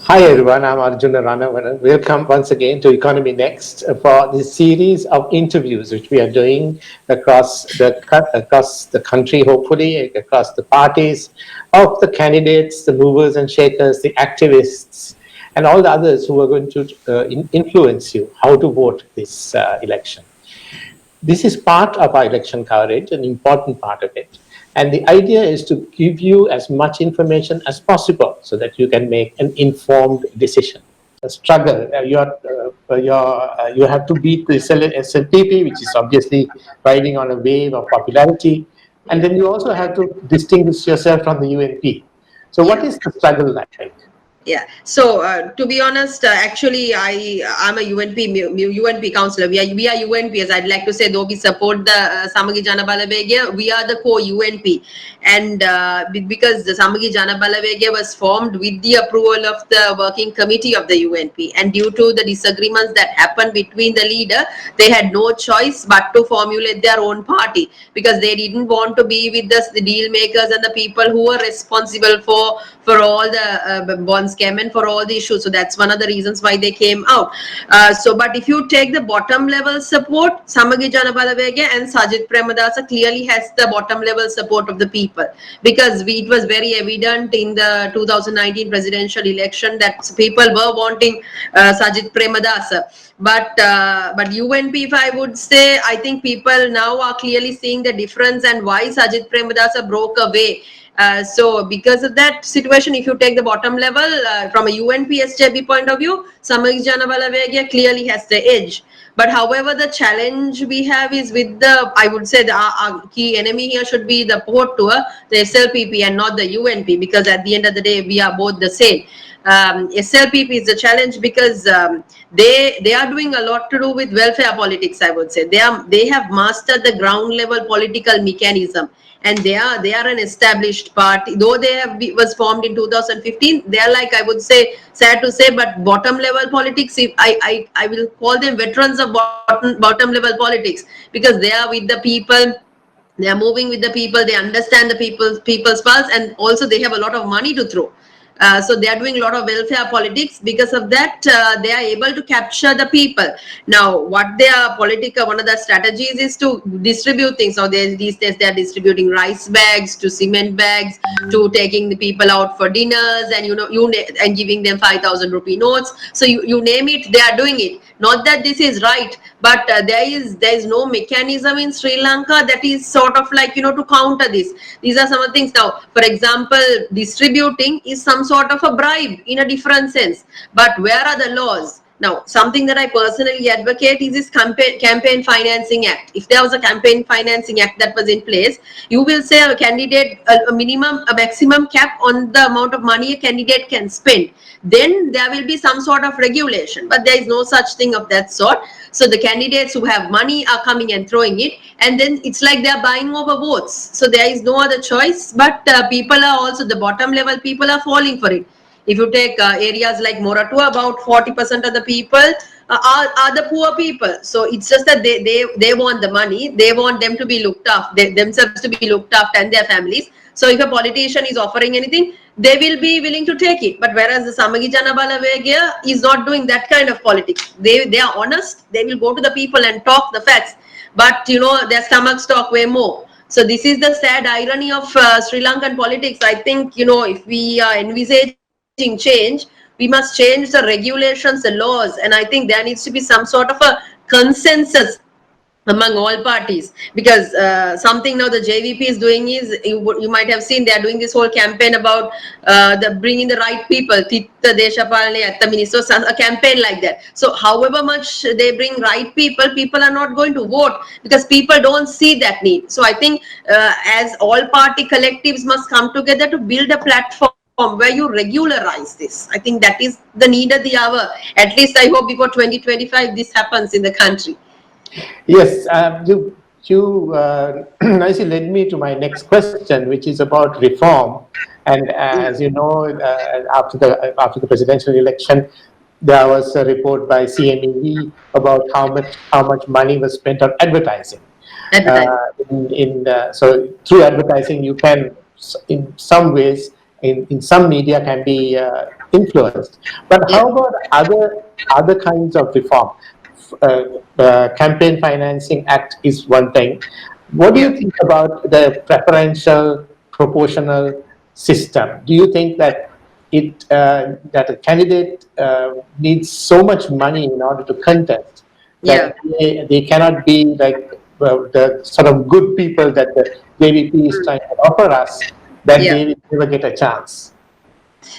Hi everyone, I'm Arjuna Ranavanan. Welcome once again to Economynext for this series of interviews which we are doing across the country, hopefully across the parties of the candidates, the movers and shakers, the activists, and all the others who are going to influence you how to vote this election. This is part of our election coverage, an important part of it. And the idea is to give you as much information as possible so that you can make an informed decision. A struggle, you have to beat the SLPP, which is obviously riding on a wave of popularity. And then you also have to distinguish yourself from the UNP. So, what Yeah. is the struggle like? Yeah. So to be honest, actually, I'm a UNP counselor. We are UNPs. I'd like to say though we support the Samagi Jana Balavegya, we are the co-UNP, and because the Samagi Jana Balavegya was formed with the approval of the working committee of the UNP, and due to the disagreements that happened between the leader, they had no choice but to formulate their own party because they didn't want to be with the deal makers and the people who were responsible for all the bond scam and for all the issues. So that's one of the reasons why they came out. But if you take the bottom level support, Samagi Janabalavege and Sajid Premadasa clearly has the bottom level support of the people because it was very evident in the 2019 presidential election that people were wanting Sajid Premadasa. But UNP, if I would say, I think people now are clearly seeing the difference and why Sajid Premadasa broke away. So because of that situation, if you take the bottom level from a UNP SJB point of view, Samag Janabalavegya clearly has the edge. But however, the challenge we have is with the, I would say our key enemy here should be the port tour, the SLPP and not the UNP, because at the end of the day, we are both the same. SLPP is the challenge because they are doing a lot to do with welfare politics. I would say they have mastered the ground level political mechanism, and they are an established party. Though was formed in 2015, they are, like, I would say, sad to say, but bottom level politics. If I will call them veterans of bottom level politics because they are with the people, they are moving with the people, they understand the people's pulse, and also they have a lot of money to throw. So they are doing a lot of welfare politics. Because of that, they are able to capture the people. Now, what their political, one of the strategies is to distribute things. So these days they are distributing rice bags to cement bags to taking the people out for dinners, and and giving them 5,000 rupee notes. So you name it, they are doing it. Not that this is right, but there is no mechanism in Sri Lanka that is sort of like to counter this. These are some of the things. Now, for example, distributing is some sort of a bribe in a different sense, but where are the laws? Now, something that I personally advocate is this campaign financing act. If there was a campaign financing act that was in place, you will say a candidate, a maximum cap on the amount of money a candidate can spend. Then there will be some sort of regulation, but there is no such thing of that sort. So the candidates who have money are coming and throwing it, and then it's like they're buying over votes. So there is no other choice, but people are also, the bottom level people are falling for it. If you take areas like Moratuwa, about 40% of the people are the poor people. So it's just that they want the money, they want them to be looked after, themselves to be looked after, and their families. So if a politician is offering anything, they will be willing to take it. But whereas the Samagi Jana Balavegya is not doing that kind of politics. They are honest, they will go to the people and talk the facts. But their stomachs talk way more. So this is the sad irony of Sri Lankan politics. I think, if we are envisaging change, we must change the regulations, the laws, and I think there needs to be some sort of a consensus among all parties, because something now the JVP is doing is, you might have seen, they are doing this whole campaign about the bringing the right people, Titta Deshapalne at the minister, a campaign like that. So however much they bring right people are not going to vote because people don't see that need. So I think as all party collectives must come together to build a platform where you regularize this. I think that is the need of the hour. At least I hope before 2025 this happens in the country. Yes, you nicely led me to my next question, which is about reform. And as you know, after the presidential election, there was a report by CMEV about how much money was spent on advertising. Advertising. So through advertising, you can, in some ways, in some media can be influenced. But how about other kinds of reform? Campaign Financing Act is one thing. What do you think about the preferential proportional system? Do you think that that a candidate needs so much money in order to contest that they cannot be like the sort of good people that the JVP is trying to offer us, that they will never get a chance?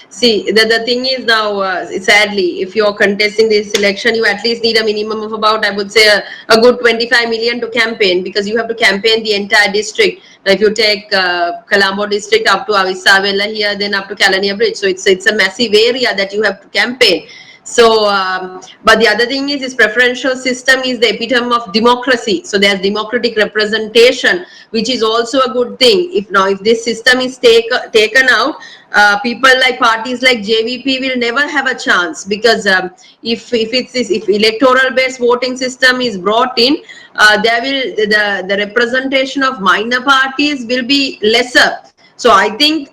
See, the thing is now, sadly, if you're contesting this election, you at least need a minimum of about, I would say, a good 25 million to campaign, because you have to campaign the entire district. Now, if you take Colombo district up to Avisavella here, then up to Kalania Bridge, so it's a massive area that you have to campaign. So, but the other thing is, this preferential system is the epitome of democracy. So there's democratic representation, which is also a good thing. If this system is taken out, people like parties like JVP will never have a chance, because if electoral based voting system is brought in, the representation of minor parties will be lesser. So I think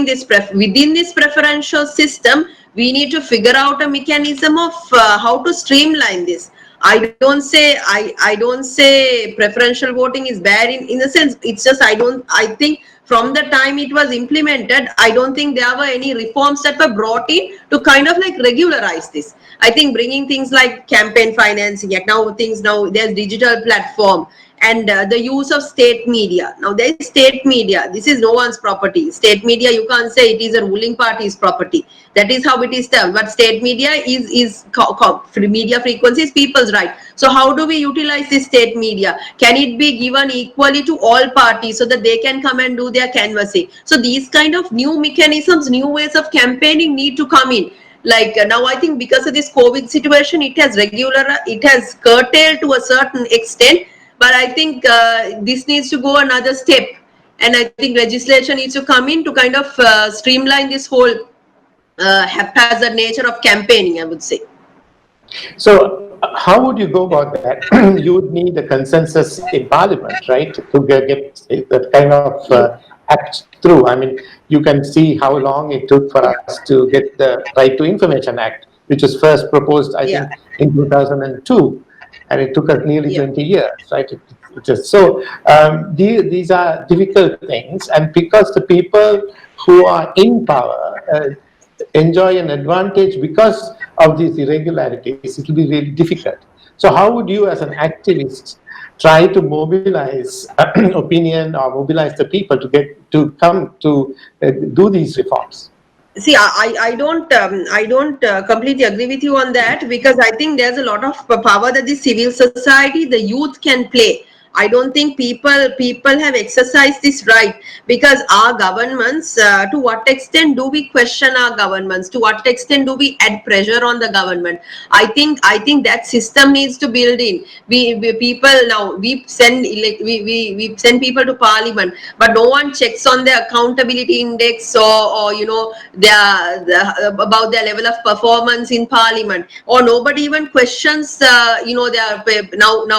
this within this preferential system, we need to figure out a mechanism of how to streamline this. I don't say preferential voting is bad in the sense. It's just I think from the time it was implemented, I don't think there were any reforms that were brought in to kind of like regularize this. I think bringing things like campaign financing, now there's digital platform, and the use of state media. Now there is state media. This is no one's property. State media, you can't say it is a ruling party's property. That is how it is termed. But state media is media frequency is people's right. So how do we utilize this state media? Can it be given equally to all parties so that they can come and do their canvassing? So these kind of new mechanisms, new ways of campaigning need to come in. Like now, I think because of this COVID situation, it has curtailed to a certain extent. But I think this needs to go another step, and I think legislation needs to come in to kind of streamline this whole haphazard nature of campaigning, I would say. So how would you go about that? You would need a consensus in Parliament, right, to get that kind of act through. I mean, you can see how long it took for us to get the Right to Information Act, which was first proposed, I think, in 2002. And it took us nearly 20 years, right? These are difficult things, and because the people who are in power enjoy an advantage because of these irregularities, it will be really difficult. So how would you as an activist try to mobilize opinion or mobilize the people to come to do these reforms? See, I don't completely agree with you on that, because I think there's a lot of power that the civil society, the youth can play. I don't think people have exercised this right, because our governments, to what extent do we question our governments? To what extent do we add pressure on the government? I think that system needs to build in. We send people to Parliament, but no one checks on their accountability index or about their level of performance in Parliament, or nobody even questions now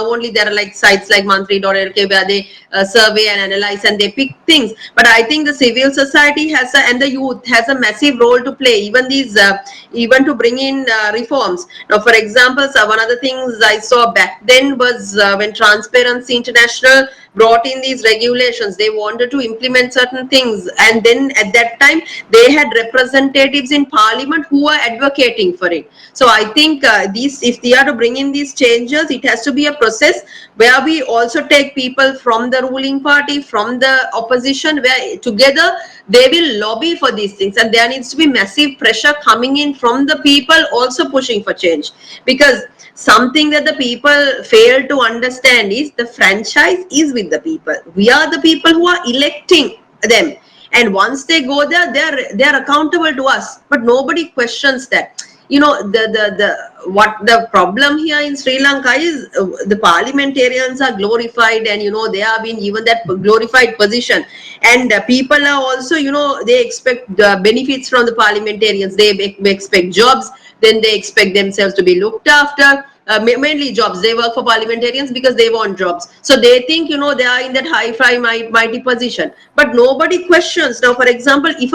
only there are like sites like Mantri.lk where they survey and analyze and they pick things. But I think the civil society and the youth has a massive role to play, even to bring in reforms. Now, for example, one of the things I saw back then was when Transparency International brought in these regulations. They wanted to implement certain things, and then at that time they had representatives in Parliament who were advocating for it. So I think if they are to bring in these changes, it has to be a process where we also take people from the ruling party, from the opposition, where together they will lobby for these things, and there needs to be massive pressure coming in from the people also pushing for change. Because something that the people fail to understand is the franchise is with the people. We are the people who are electing them, and once they go there, they're accountable to us. But nobody questions that. What the problem here in Sri Lanka is, the parliamentarians are glorified, and they are being given that glorified position, and people are also they expect benefits from the parliamentarians. They expect jobs, then they expect themselves to be looked after. Mainly jobs. They work for parliamentarians because they want jobs. So they think, they are in that high-fly, mighty position. But nobody questions. Now, for example, if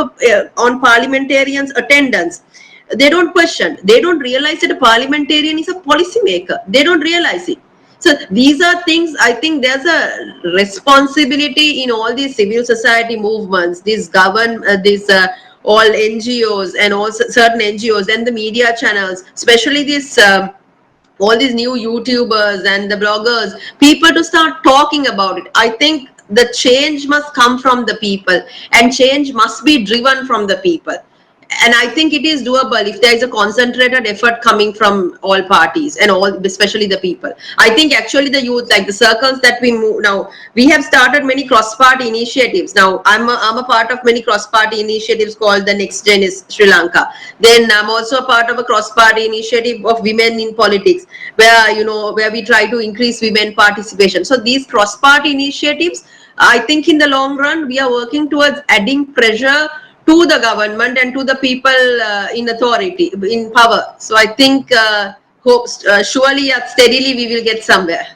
on parliamentarians' attendance, they don't question. They don't realize that a parliamentarian is a policy maker. They don't realize it. So these are things, I think there's a responsibility in all these civil society movements, these all NGOs and also certain NGOs and the media channels, especially all these new YouTubers and the bloggers, people to start talking about it. I think the change must come from the people and change must be driven from the people. And I think it is doable if there is a concentrated effort coming from all parties and all, especially the people. I think actually the youth, like the circles that we move now, we have started many cross-party initiatives. Now I'm a part of many cross-party initiatives called the Next Gen is Sri Lanka. Then I'm also a part of a cross-party initiative of women in politics, where we try to increase women participation. So these cross-party initiatives, I think in the long run, we are working towards adding pressure to the government and to the people in authority, in power. So I think surely and steadily we will get somewhere.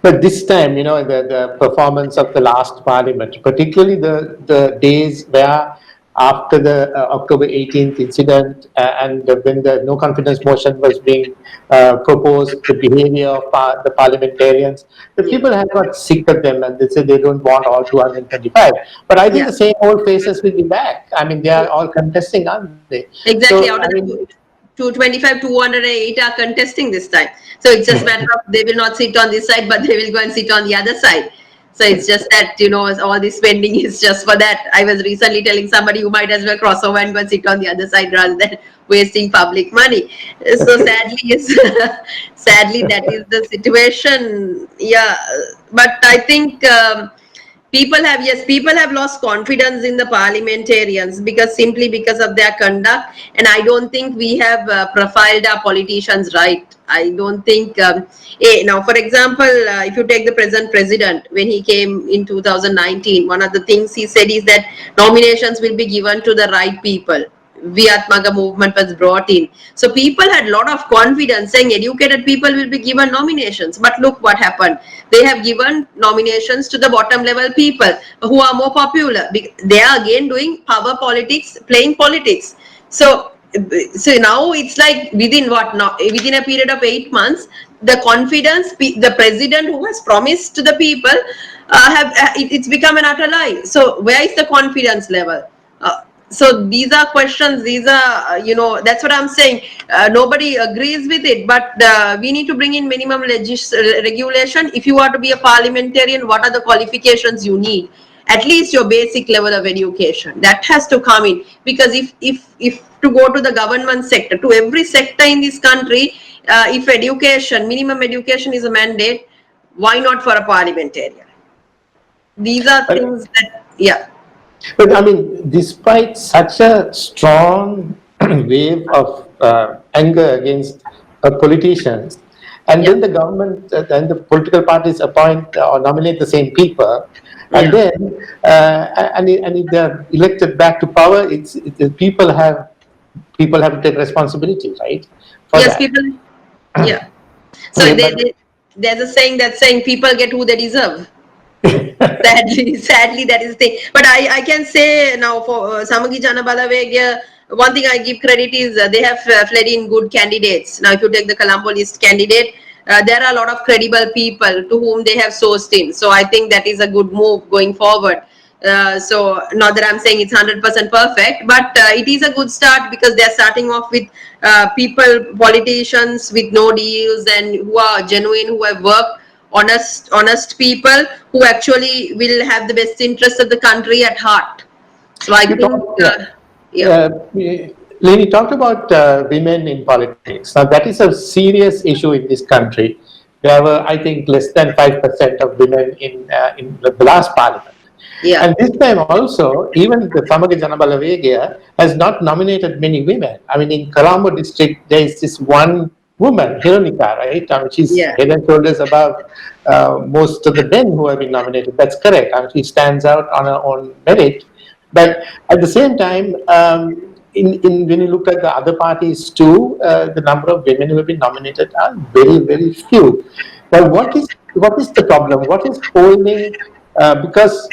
But this time, the performance of the last parliament, particularly the days where after the October 18th incident and when the no confidence motion was being proposed, the behavior of the parliamentarians, the people have got sick of them and they say they don't want all 225. But I think the same old faces will be back. I mean, they are all contesting, aren't they? Exactly. So, out of the 225, 208 are contesting this time. So it's just a matter of they will not sit on this side, but they will go and sit on the other side. So it's just that, all this spending is just for that. I was recently telling somebody you might as well cross over and go and sit on the other side rather than wasting public money. So sadly, that is the situation. Yeah. But I think people have lost confidence in the parliamentarians simply because of their conduct. And I don't think we have profiled our politicians right. I don't think now, for example, if you take the present president, when he came in 2019, one of the things he said is that nominations will be given to the right people. Viatmaga movement was brought in. So people had a lot of confidence saying educated people will be given nominations. But look what happened. They have given nominations to the bottom level people who are more popular. They are again doing power politics, playing politics. So now it's like within a period of 8 months, the confidence, the president who has promised to the people, it's become an utter lie. So where is the confidence level? So these are questions, that's what I'm saying. Nobody agrees with it, but we need to bring in minimum regulation. If you are to be a parliamentarian, what are the qualifications you need? At least your basic level of education. That has to come in. Because if to go to the government sector, to every sector in this country, if minimum education is a mandate, why not for a parliamentarian? These are things that, But I mean, despite such a strong wave of anger against politicians, and then the government and the political parties appoint or nominate the same people, and then and if they're elected back to power, people have to take responsibility, right? Yes, people. Yeah. So there's a saying that's saying people get who they deserve. Sadly, that is the thing. But I can say now for Samagi Jana Balavegya, one thing I give credit is they have fled in good candidates. Now, if you take the Colombo list candidate, there are a lot of credible people to whom they have sourced in. So I think that is a good move going forward. So not that I'm saying it's 100% perfect, but it is a good start because they're starting off with politicians with no deals and who are genuine, who have worked, honest people who actually will have the best interest of the country at heart. So I think, Lihini talked about women in politics. Now that is a serious issue in this country. There were, I think, less than 5% of women in the last parliament. And this time also, even the Samagi Jana Balavegya has not nominated many women. I mean, in Colombo district, there is this one woman, Hironika, right? I mean, she's head and shoulders above most of the men who have been nominated. That's correct. I mean, she stands out on her own merit. But at the same time, when you look at the other parties too, the number of women who have been nominated are very, very few. But what is the problem? What is holding because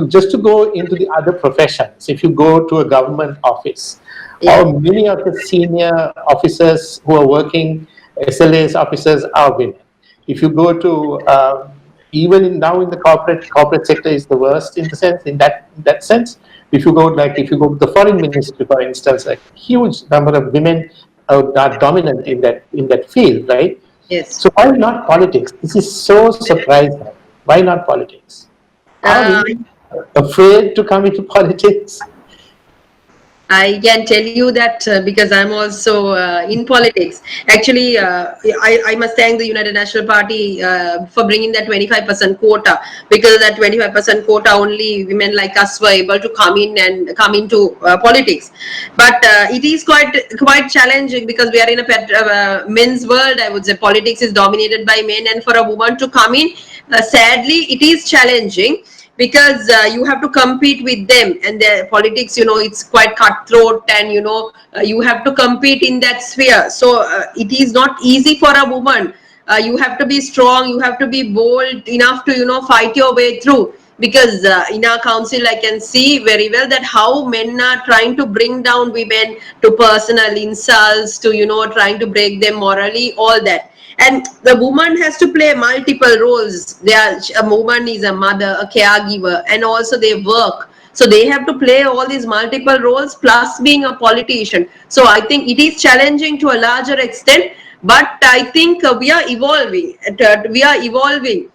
just to go into the other professions, if you go to a government office, Yeah. or many of the senior officers who are working, SLAs officers are women. If you go to even now in the corporate sector is the worst in the sense in that sense. If you go to the foreign ministry, for instance, a huge number of women are dominant in that field, right? Yes. So why not politics? This is so surprising. Why not politics? Are Uh, women afraid to come into politics? I can tell you that because I'm also in politics. Actually, I must thank the United National Party for bringing that 25% quota. Because of that 25% quota, only women like us were able to come into politics. But it is quite challenging because we are in a men's world. I would say politics is dominated by men, and for a woman to come in, sadly, it is challenging because you have to compete with them, and the politics, it's quite cutthroat, and you have to compete in that sphere. So it is not easy for a woman. You have to be strong, you have to be bold enough to fight your way through, because in our council I can see very well that how men are trying to bring down women to personal insults, to trying to break them morally, all that. And the woman has to play multiple roles. A woman is a mother, a caregiver, and also they work. So they have to play all these multiple roles plus being a politician. So I think it is challenging to a larger extent, but I think we are evolving. We are evolving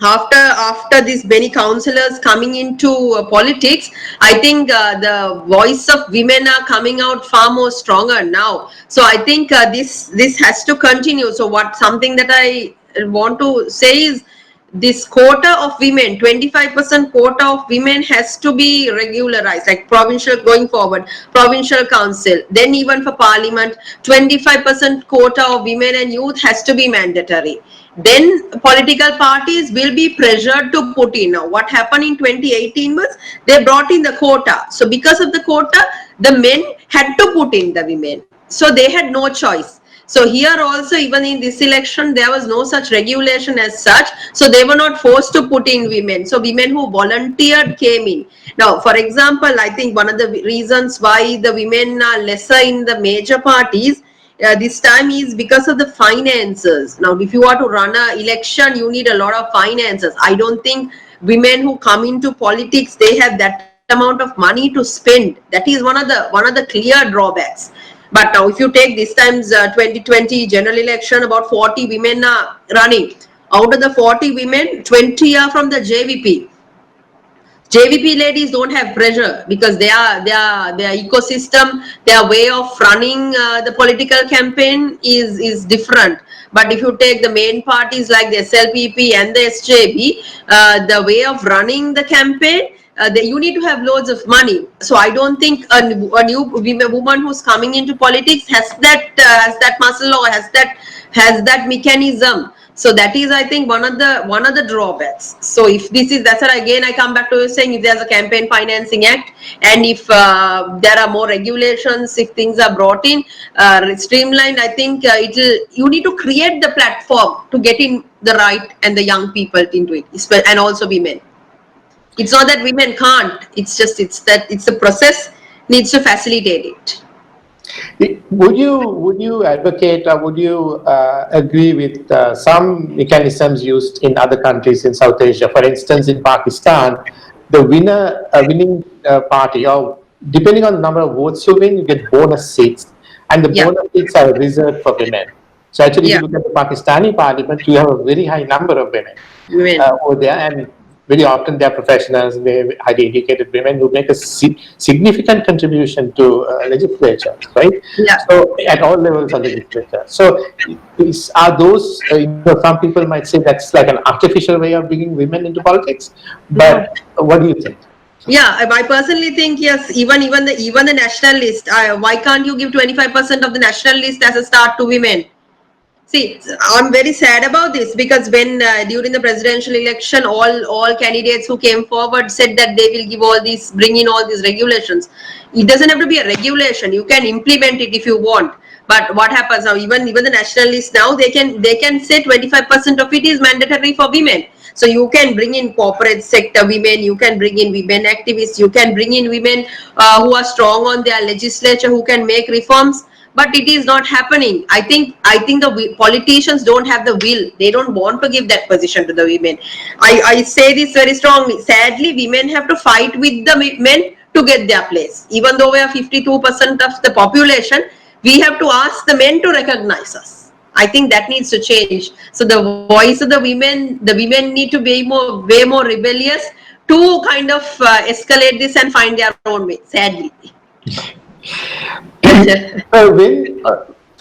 after these many councillors coming into politics. I think the voice of women are coming out far more stronger now. So I think this has to continue. So something that I want to say is, this quota of women, 25% quota of women has to be regularized, like provincial, going forward, provincial council, then even for parliament, 25% quota of women and youth has to be mandatory. Then political parties will be pressured to put in. Now what happened in 2018 was they brought in the quota. So because of the quota, the men had to put in the women. So they had no choice. So here also, even in this election, there was no such regulation as such. So they were not forced to put in women. So women who volunteered came in. Now, for example, I think one of the reasons why the women are lesser in the major parties this time is because of the finances. Now, if you are to run an election, you need a lot of finances. I don't think women who come into politics, they have that amount of money to spend. That is one of the clear drawbacks. But now, if you take this time's 2020 general election, about 40 women are running. Out of the 40 women, 20 are from the JVP. JVP ladies don't have pressure because their ecosystem, their way of running the political campaign is different. But if you take the main parties like the SLPP and the SJB, the way of running the campaign, you need to have loads of money. So I don't think a new woman who's coming into politics has that muscle or has that mechanism. So that is, I think, one of the drawbacks. So if that's what, again I come back to saying, if there's a campaign financing act, and if there are more regulations, if things are brought in, streamlined, I think you need to create the platform to get in the right and the young people into it, and also women. It's not that women can't. It's the process needs to facilitate it. Would you advocate or would you agree with some mechanisms used in other countries in South Asia? For instance, in Pakistan, the winning party, or depending on the number of votes you win, you get bonus seats, and the Yeah. bonus seats are reserved for women. So actually, if Yeah. you look at the Pakistani parliament, you have a very high number of women Women. over there, and very often they are professionals, they're highly educated women who make a significant contribution to legislature, right? Yeah. So at all levels of legislature. So are those, some people might say that's like an artificial way of bringing women into politics, but what do you think? Yeah, I personally think yes. Even the national list. Why can't you give 25% of the national list as a start to women? See, I'm very sad about this because when during the presidential election, all candidates who came forward said that they will bring in all these regulations. It doesn't have to be a regulation. You can implement it if you want. But what happens now? Even the national list now, they can say 25% of it is mandatory for women. So you can bring in corporate sector women, you can bring in women activists, you can bring in women who are strong on their legislature, who can make reforms. But it is not happening. I think the politicians don't have the will. They don't want to give that position to the women. I say this very strongly. Sadly, women have to fight with the men to get their place. Even though we are 52% of the population, we have to ask the men to recognize us. I think that needs to change. So the voice of the women need to be way more rebellious to kind of escalate this and find their own way. Sadly.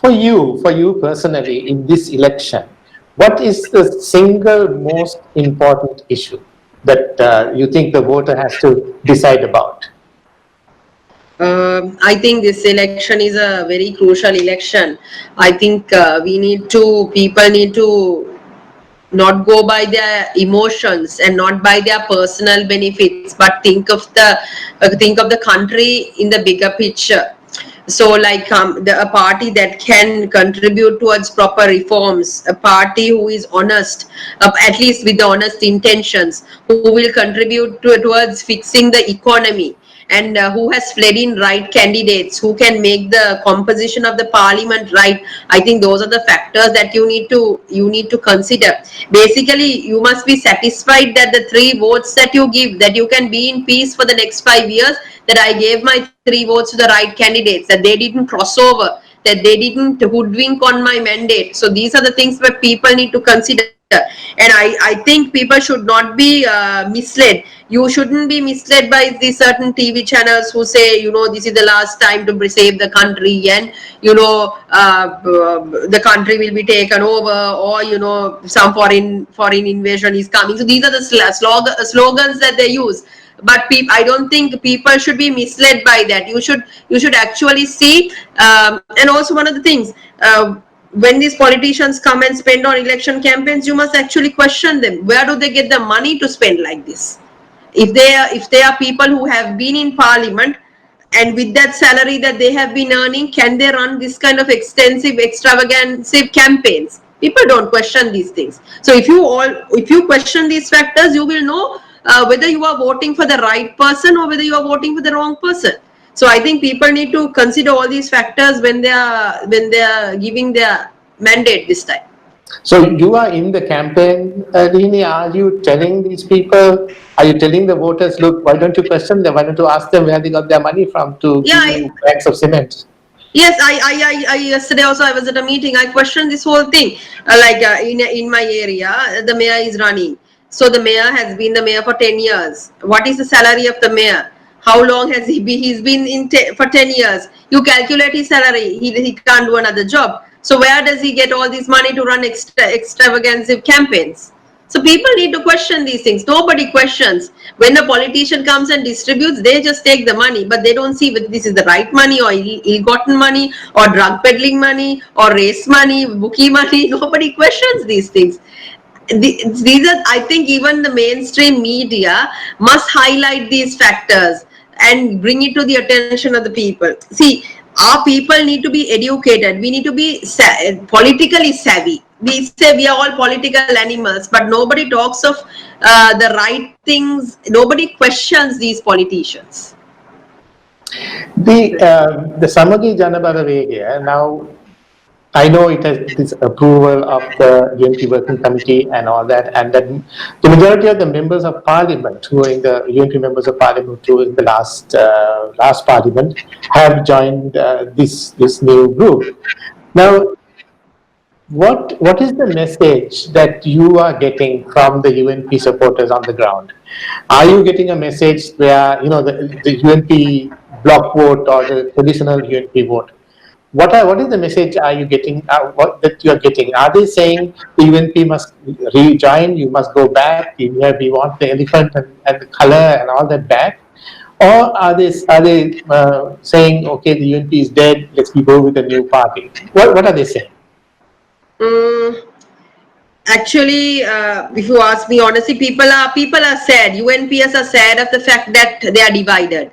For you personally in this election, what is the single most important issue that you think the voter has to decide about? I think this election is a very crucial election. I think people need to not go by their emotions and not by their personal benefits, but think of the country in the bigger picture. So like a party that can contribute towards proper reforms, a party who is honest, at least with the honest intentions, who will contribute towards fixing the economy, and who has fled in right candidates, who can make the composition of the parliament right. I think those are the factors that you need to consider. Basically, you must be satisfied that the 3 votes that you give, that you can be in peace for the next 5 years, that I gave my 3 votes to the right candidates, that they didn't cross over, that they didn't hoodwink on my mandate. So these are the things that people need to consider. And I think people should not be misled. You shouldn't be misled by these certain TV channels who say, this is the last time to save the country, and the country will be taken over, or some foreign invasion is coming. So these are the slogans that they use. But I don't think people should be misled by that. You should actually see, and also one of the things, when these politicians come and spend on election campaigns, you must actually question them. Where do they get the money to spend like this? If they are people who have been in parliament, and with that salary that they have been earning, can they run this kind of extensive, extravagant campaigns? People don't question these things. So if you question these factors, you will know whether you are voting for the right person or whether you are voting for the wrong person. So I think people need to consider all these factors when they are giving their mandate this time. So you are in the campaign, Lihini. Are you telling these people? Are you telling the voters, look, why don't you question them? Why don't you ask them where they got their money from to give you bags of cement? Yes, I yesterday also I was at a meeting. I questioned this whole thing. In my area, the mayor is running. So the mayor has been the mayor for 10 years. What is the salary of the mayor? How long has he been? He's been for 10 years. You calculate his salary. He can't do another job. So where does he get all this money to run extravagant campaigns? So people need to question these things. Nobody questions. When a politician comes and distributes, they just take the money, but they don't see whether this is the right money or ill-gotten money or drug peddling money or race money, bookie money. Nobody questions these things. These are, I think, even the mainstream media must highlight these factors and bring it to the attention of the people. See, our people need to be educated. We need to be politically savvy. We say we are all political animals, but nobody talks of the right things. Nobody questions these politicians. The Samagi Janabara here now. I know it has this approval of the UNP Working Committee and all that, and that the majority of the members of Parliament who are in the UNP members of Parliament who in the last Parliament have joined this new group. Now, what is the message that you are getting from the UNP supporters on the ground? Are you getting a message where the UNP block vote or the traditional UNP vote? What is the message are you getting? That you are getting? Are they saying the UNP must rejoin? You must go back. We want the elephant and the color and all that back, or are they saying okay, the UNP is dead. Let's go with a new party? What are they saying? Actually, if you ask me honestly, people are sad. UNPs are sad of the fact that they are divided.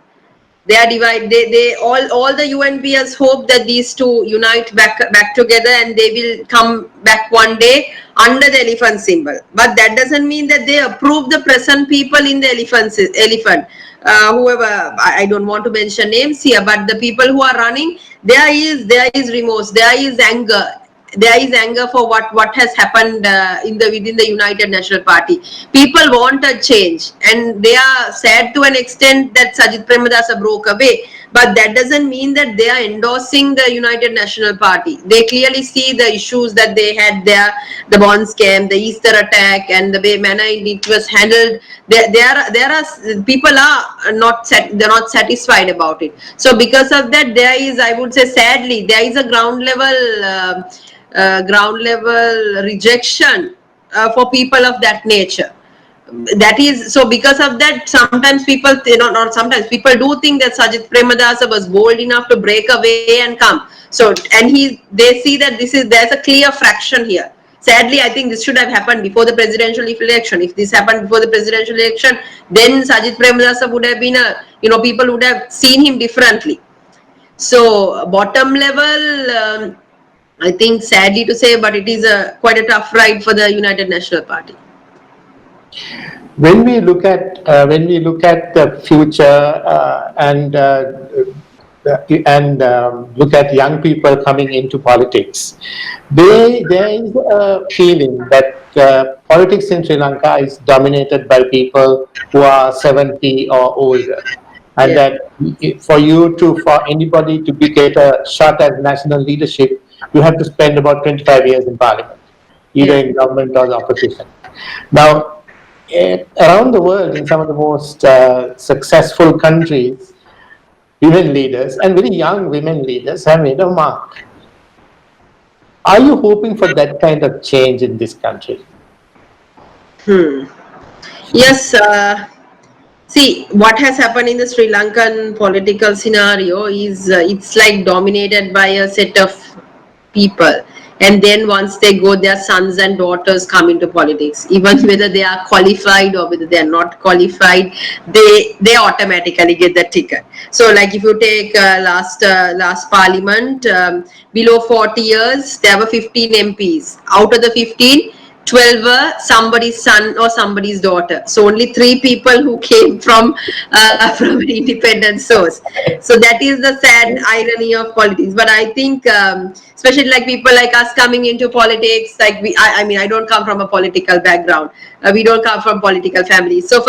They are divided. They all the UNPs hope that these two unite back together, and they will come back one day under the elephant symbol. But that doesn't mean that they approve the present people in the elephant. Whoever, I don't want to mention names here, but the people who are running, there is remorse, there is anger. There is anger for what has happened within the United National Party. People want a change, and they are sad to an extent that Sajith Premadasa broke away. But that doesn't mean that they are endorsing the United National Party. They clearly see the issues that they had there, the bond scam, the Easter attack, and the manner it was handled. There are people are not satisfied about it. So because of that, there is, I would say, sadly, there is a ground level rejection for people of that nature. That is, so because of that, sometimes people, not sometimes, people do think that Sajith Premadasa was bold enough to break away and come. So, and they see that there's a clear fraction here. Sadly, I think this should have happened before the presidential election. If this happened before the presidential election, then Sajith Premadasa would have been people would have seen him differently. So, bottom level, I think, sadly to say, but it is quite a tough ride for the United National Party. When we look at the future and look at young people coming into politics, there is a feeling that politics in Sri Lanka is dominated by people who are 70 or older, and that for anybody to get a shot at national leadership, you have to spend about 25 years in parliament, either in government or the opposition. Now, around the world, in some of the most successful countries, women leaders and very young women leaders have made a mark. Are you hoping for that kind of change in this country? Yes. See, what has happened in the Sri Lankan political scenario is it's like dominated by a set of people. And then once they go, their sons and daughters come into politics. Even whether they are qualified or whether they are not qualified, they automatically get the ticket. So, like if you take last parliament, below 40 years, there were 15 MPs. Out of the 15, 12 were somebody's son or somebody's daughter. So only 3 people who came from an independent source. So that is the sad irony of politics. But I think, especially like people like us coming into politics, like I don't come from a political background. We don't come from political families. So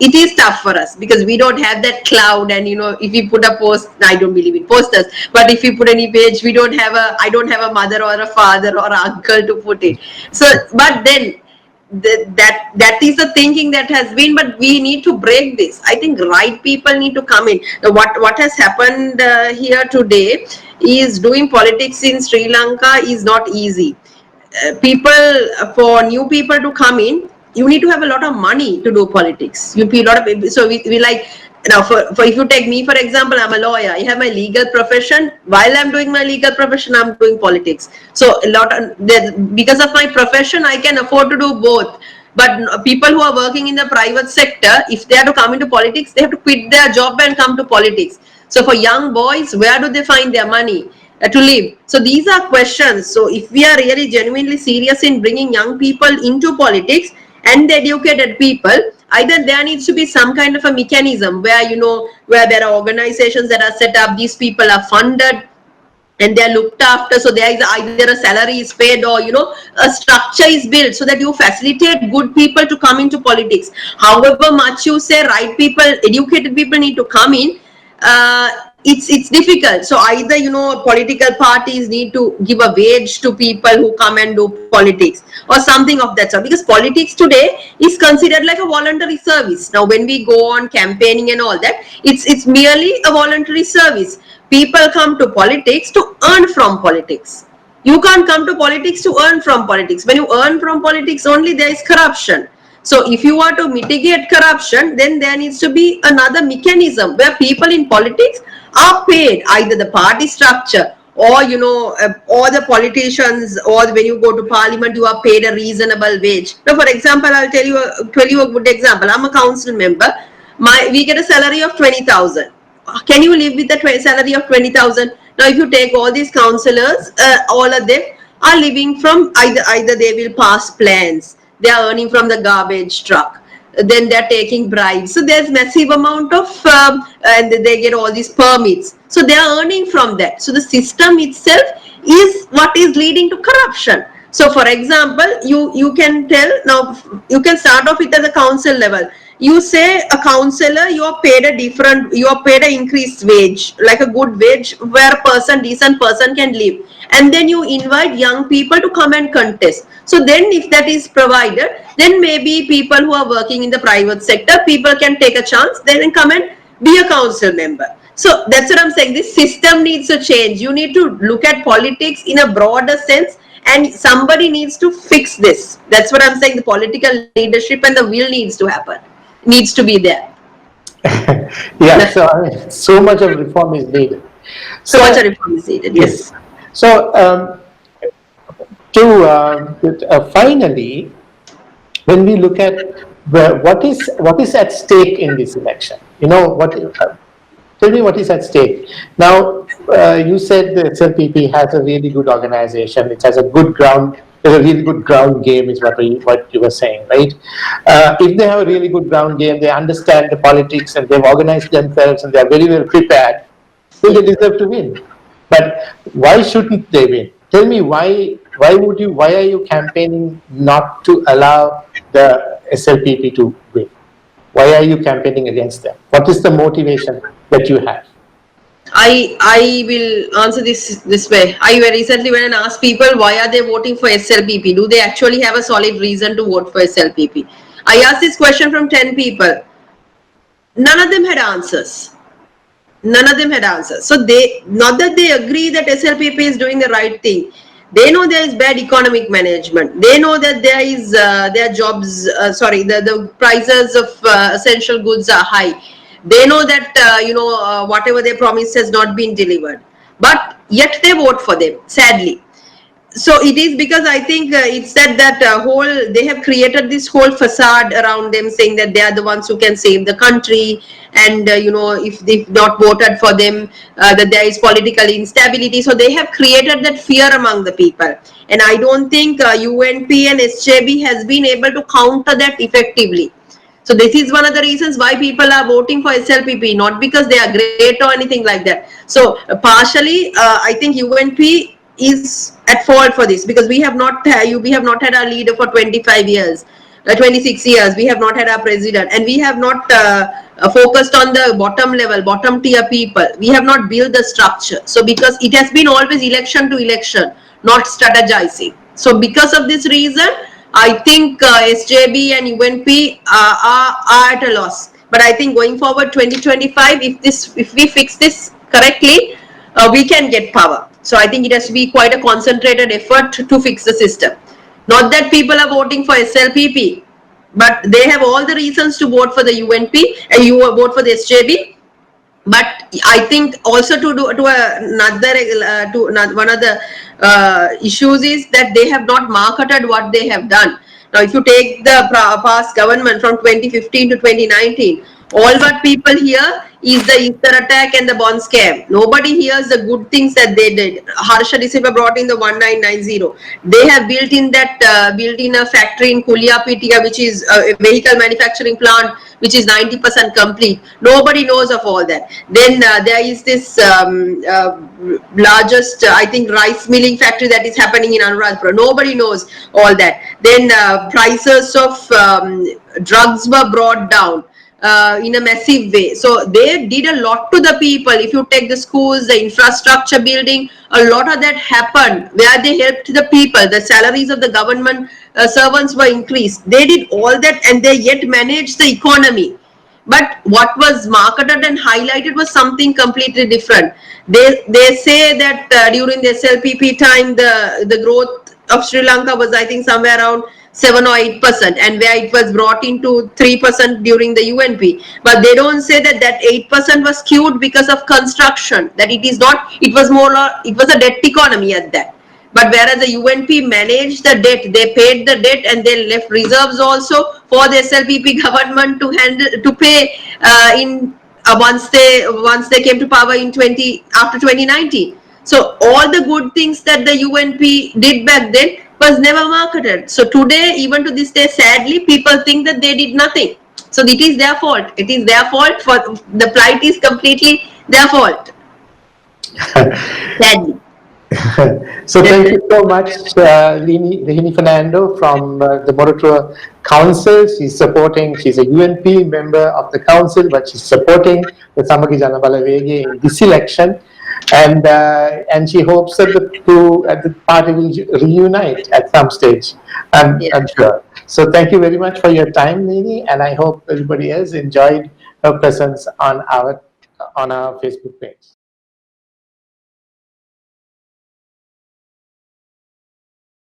it is tough for us because we don't have that cloud. And if we put a post, I don't believe in posters, but if we put any page, I don't have a mother or a father or an uncle to put it. So, but then that is the thinking that has been, but we need to break this. I think right people need to come in. What has happened here today is doing politics in Sri Lanka is not easy. For new people to come in, you need to have a lot of money to do politics. So we like, now for if you take me for example, I'm a lawyer. I have my legal profession. While I'm doing my legal profession, I'm doing politics. So because of my profession, I can afford to do both. But people who are working in the private sector, if they have to come into politics, they have to quit their job and come to politics. So for young boys, where do they find their money to live? So these are questions. So if we are really genuinely serious in bringing young people into politics and the educated people, either there needs to be some kind of a mechanism where there are organizations that are set up, these people are funded and they are looked after. So there is either a salary is paid or a structure is built so that you facilitate good people to come into politics. However much you say right people, educated people need to come in, it's difficult. So either political parties need to give a wage to people who come and do politics or something of that sort, because politics today is considered like a voluntary service. Now when we go on campaigning and all that, it's merely a voluntary service. People come to politics to earn from politics. You can't come to politics to earn from politics. When you earn from politics only, there is corruption. So if you are to mitigate corruption, then there needs to be another mechanism where people in politics are paid, either the party structure or or the politicians, or when you go to parliament you are paid a reasonable wage. Now for example, I'll tell you a good example. I'm a council member. We get a salary of 20,000. can you live with a salary of 20,000? Now, if you take all these councillors, all of them are living from either they will pass plans, they are earning from the garbage truck, then they're taking bribes. So there's massive amount of, and they get all these permits. So they are earning from that. So the system itself is what is leading to corruption. So for example, you can tell, now you can start off with at the council level. You say a councillor, you are paid an increased wage, like a good wage where a decent person can live. And then you invite young people to come and contest. So then if that is provided, then maybe people who are working in the private sector, people can take a chance, then come and be a council member. So that's what I'm saying. This system needs to change. You need to look at politics in a broader sense, and somebody needs to fix this. That's what I'm saying. The political leadership and the will needs to happen. Needs to be there. Yeah, so I mean, so much of reform is needed. So much of reform is needed, yes. So finally, when we look at what is at stake in this election, tell me what is at stake. Now, you said the SLPP has a really good organization. It has a good ground. There's a really good ground game, is what you were saying, right? If they have a really good ground game, they understand the politics and they've organized themselves and they're very well prepared, then they deserve to win. But why shouldn't they win? Tell me why are you campaigning not to allow the SLPP to win? Why are you campaigning against them? What is the motivation that you have? I will answer this way. I recently went and asked people why are they voting for SLPP? Do they actually have a solid reason to vote for SLPP? I asked this question from 10 people. None of them had answers. None of them had answers. So not that they agree that SLPP is doing the right thing. They know there is bad economic management. They know that there is the prices of essential goods are high. They know that whatever they promised has not been delivered, but yet they vote for them, sadly. So it is because I think it's that they have created this whole facade around them, saying that they are the ones who can save the country, and if they've not voted for them, that there is political instability. So they have created that fear among the people, and I don't think UNP and SJB has been able to counter that effectively. So this is one of the reasons why people are voting for SLPP, not because they are great or anything like that. So partially, I think UNP is at fault for this, because we have not had our leader for 25 years, 26 years. We have not had our president, and we have not focused on the bottom tier people. We have not built the structure. So because it has been always election to election, not strategizing. So because of this reason, I think SJB and UNP are at a loss. But I think going forward 2025, if we fix this correctly, we can get power. So I think it has to be quite a concentrated effort to fix the system. Not that people are voting for SLPP, but they have all the reasons to vote for the UNP and you vote for the SJB. But I think also one of the issues is that they have not marketed what they have done. Now, if you take the past government from 2015 to 2019, all what people hear is the Easter attack and the bond scam. Nobody hears the good things that they did. Harsha December brought in the 1990. They have built in a factory in Kuliapitia, which is a vehicle manufacturing plant, which is 90% complete. Nobody knows of all that. Then there is this largest, I think, rice milling factory that is happening in Anuradhapura. Nobody knows all that. Then prices of drugs were brought down in a massive way. So they did a lot to the people. If you take the schools, the infrastructure building, a lot of that happened where they helped the people. The salaries of the government servants were increased. They did all that, and they yet managed the economy. But what was marketed and highlighted was something completely different. They say that during the SLPP time, the growth of Sri Lanka was, I think, somewhere around 7 or 8%, and where it was brought into 3% during the UNP. But they don't say that 8% was skewed because of construction, that it is not, it was a debt economy at that. But whereas the UNP managed the debt, they paid the debt, and they left reserves also for the SLPP government to pay in once they came to power in after 2019. So all the good things that the UNP did back then was never marketed. So today, even to this day, sadly, people think that they did nothing. So it is their fault. It is their fault. For the plight is completely their fault. Sadly. So thank you so much, Lihini Fernando from the Moratuwa Council. She's a UNP member of the council, but she's supporting the Samagi Jana Balawege in this election. And she hopes that the party will reunite at some stage, I'm sure. So thank you very much for your time, Lihini, and I hope everybody else enjoyed her presence on our Facebook page.